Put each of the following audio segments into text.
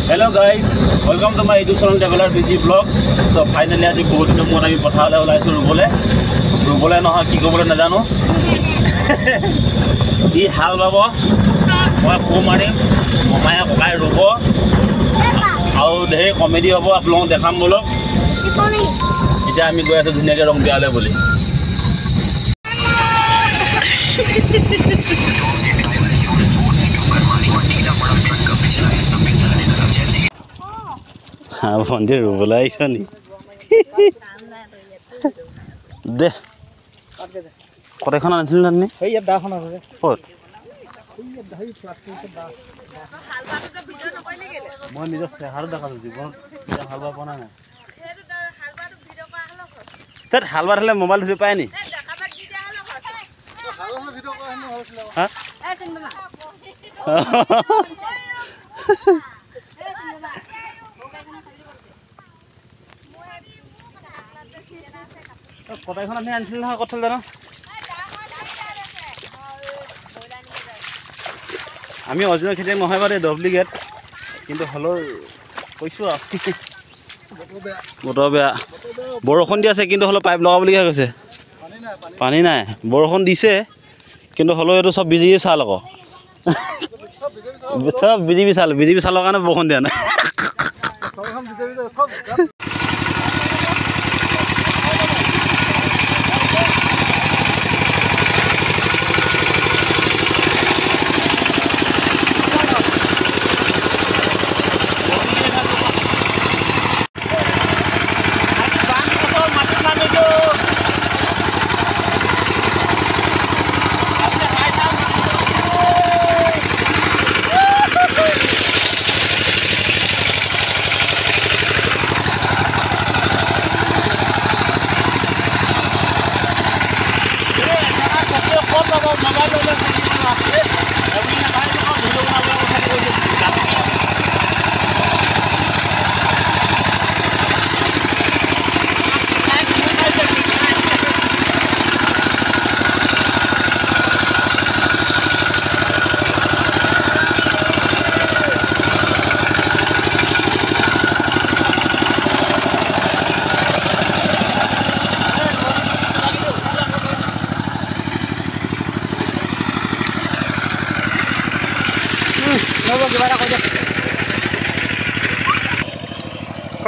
Hello guys, welcome to my YouTube channel Traveler Busy Vlogs. So finally আজি বহুত দিনৰ মূৰত আমি পথাৰলৈ ওলাইছো ৰুবলে নহয় কি ক'বলৈ নাজানো ই হাল বাব মই কো মাৰিম মমায়া ককাই ৰুব আৰু ধেৰ কমেডি হ'ব আপোনালোকক দেখাম বলক এতিয়া আমি গৈ আছো ধুনীয়াকৈ ৰং বিয়ালে বুলি हाँ मंदिर बोलाई सनी दे कत एन आनिल नानी कत मैं निज चेहार देखा जीवन हाल बा पा ना तक हाल बार मोबाइल धुरी पाए नी কটাইখন আমি আনিছিল নহয় কঠল জানো আমি অৰিজিনেল খেতিয়ক নহয় বাৰু ডুপ্লিকেট কিন্তু হলেও কৈছো বতৰ বেয়া বৰষুণ দি আছে কিন্তু হলেও পাইপ লগাবলগীয়া হৈছে পানী নাই বৰষুণ দিছে কিন্তু হলেও এইটো সব বিজেপি চাল আকৌ সব বিজেপি চালৰ কাৰণে বৰষুণ দিয়া নাই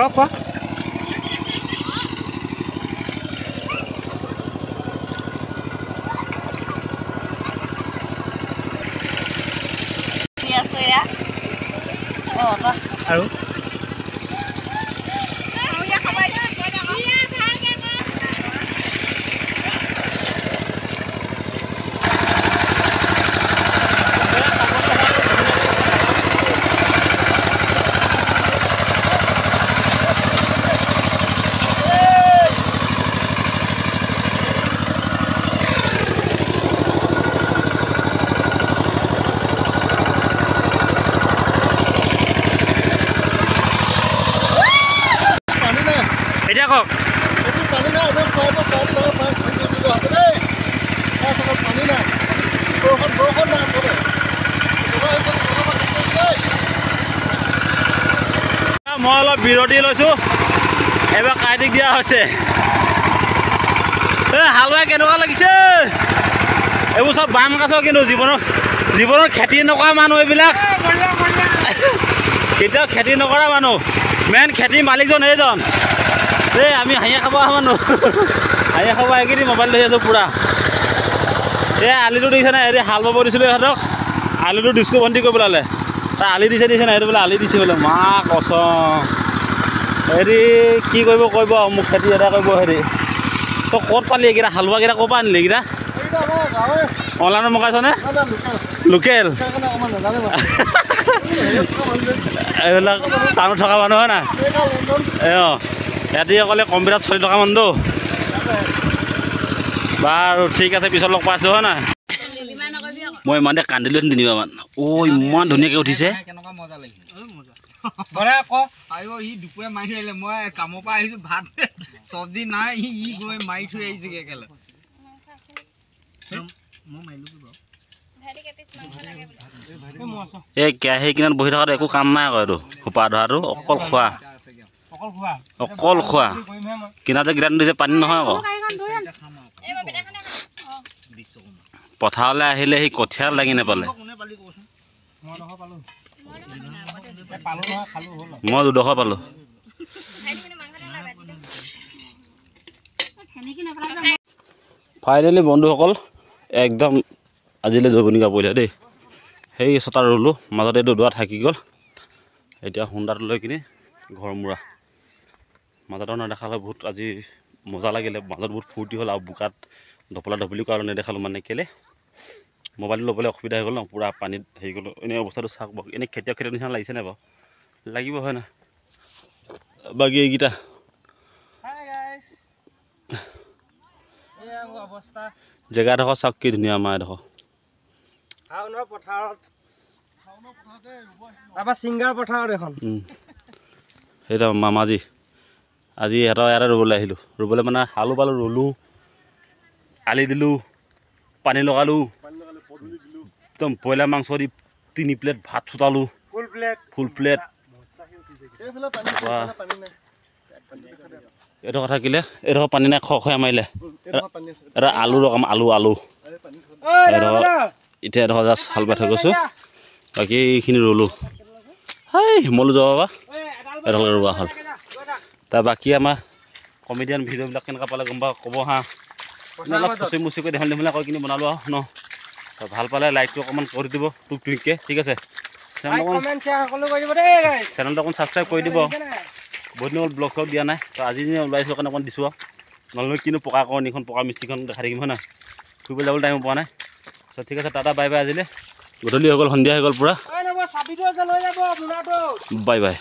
Apa? Iya, ya. Oh, apa? Ayo. মই অলপ বিৰতি লৈছো এবাৰ কাইটিক দিয়া হৈছে হালুৱা কেনেকুৱা লাগিছে এইবোৰ সব বাম কাঠৰ কিন্তু জীৱনৰ খেতি নকৰা মানুহ এইবিলাক কেতিয়াও খেতি নকৰা মানুহ মেইন খেতি মালিকজন এইজন এই আমি হাঁহিয়া খাব মানুহ হাঁহিয়া খাব এইকেইদিন মোবাইল লৈ আছো পুৰা এই আলিটো দিছে নাই হেৰি হাল বাব দিছিলোঁ ইহঁতক আলিটো ডিস্কো বন্ধি কৰি পেলালে তাৰ আলি দিছে নাই সেইটো বোলে আলি দিছে বোলে মা কচম হেৰি কি কৰিব মোক খেতি এটা কৰিব হেৰি তই ক'ত পালি এইকেইটা হালোৱাকেইটা ক'ৰ পৰা আনিলি এইকেইটা অনলাইনত মগাইছনে লোকেল এইবিলাক টাউনত থকা মানুহ হয় নাই অঁ ইয়াতে অকলে কম্পিউটাৰত চলি থকা মানুহটো বাৰু ঠিক আছে পিছত লগ পাইছোঁ হয় নাই মই ইমানতে কান্দিলোঁ তিনিবাৰমান ইমান ধুনীয়াকৈ উঠিছে দুপৰীয়া মাৰি থৈ আহিলে মই কামৰ পৰা আহিছোঁ ভাত চব্জি নাই গৈ মাৰি থৈ আহিছেগৈ একেলগে এই কেৰাহী কিনাৰত বহি থকাটো একো কাম নাই আকৌ এইটো সোপা ধৰাটো অকল খোৱা কিনাতে গিলান দিছে পানী নহয় আকৌ পথাৰলৈ আহিলে সি কঠীয়া লাগি নাপালে মই 200 পালোঁ ফাইনেলি বন্ধুসকল একদম আজিলৈ জগনিকা পৰিলে দেই সেই ছটা ৰুলোঁ মাজতে এইটো দোৱা থাকি গ'ল এতিয়া হুণ্ডাটো লৈ কিনি ঘৰ মূৰা মাজতে নেদেখা হ'লে বহুত আজি মজা লাগিলে মাজত বহুত ফূৰ্তি হ'ল আৰু বোকাত দপলা দপলি কৰা নেদেখালোঁ মানে কেলে মোবাইলটো ল'বলৈ অসুবিধা হৈ গ'ল ন পূৰা পানীত হেৰি গ'লোঁ এনেই অৱস্থাটো চাওক বাৰু এনেই খেতিয়ক নিচিনা লাগিছে নাই বাৰু লাগিব হয় নাই বাকী এইকেইটা জেগাডোখৰ চাওক কি ধুনীয়া আমাৰ এডোখৰ সেইটো মামাজী আজি সিহঁতৰ ইয়াতে ৰুবলৈ আহিলোঁ ৰুবলৈ মানে হালো পালোঁ ৰুলোঁ আলি দিলোঁ পানী লগালোঁ একদম ব্ৰইলাৰ মাংস দি 3 প্লেট ভাত চোতালোঁ ফুল প্লেট এইটো কথা কিলে এইডোখৰ পানী নাই খৰ মাৰিলে এটা আলু ৰকম আলু এডোখৰ এতিয়া এডোখৰ জাষ্ট হাল বাই থৈ গৈছোঁ বাকী এইখিনি ৰুলোঁ হাই শিমলু যাব বা এডোখৰ ৰোৱা হ'ল তাৰ বাকী আমাৰ কমেডিয়ান ভিডিঅ'বিলাক কেনেকুৱা পালে গম পাওঁ ক'ব হা অলপ খুচি মুচি কৰি দেখালি কয় কিনি বনালোঁ আৰু ন ভাল পালে লাইকটো অকণমান কৰি দিব টুকটুককৈ ঠিক আছে চেনেলটো অকণ ছাবস্ক্ৰাইব কৰি দিব বহুত দিন হ'ল ব্লগ চগ দিয়া নাই তো আজি ওলাইছোঁ কাৰণে অকণ দিছোঁ আৰু নহ'লে কিনো পকা কৰণীখন পকা মিস্ত্ৰীখন দেখাই থাকিম হয় নাই ফুৰিবলৈ যাবলৈ টাইম পোৱা নাই তো ঠিক আছে টাটা বাই বাই আজিলৈ গধূলি হৈ গ'ল সন্ধিয়া হৈ গ'ল পূৰা বাই বাই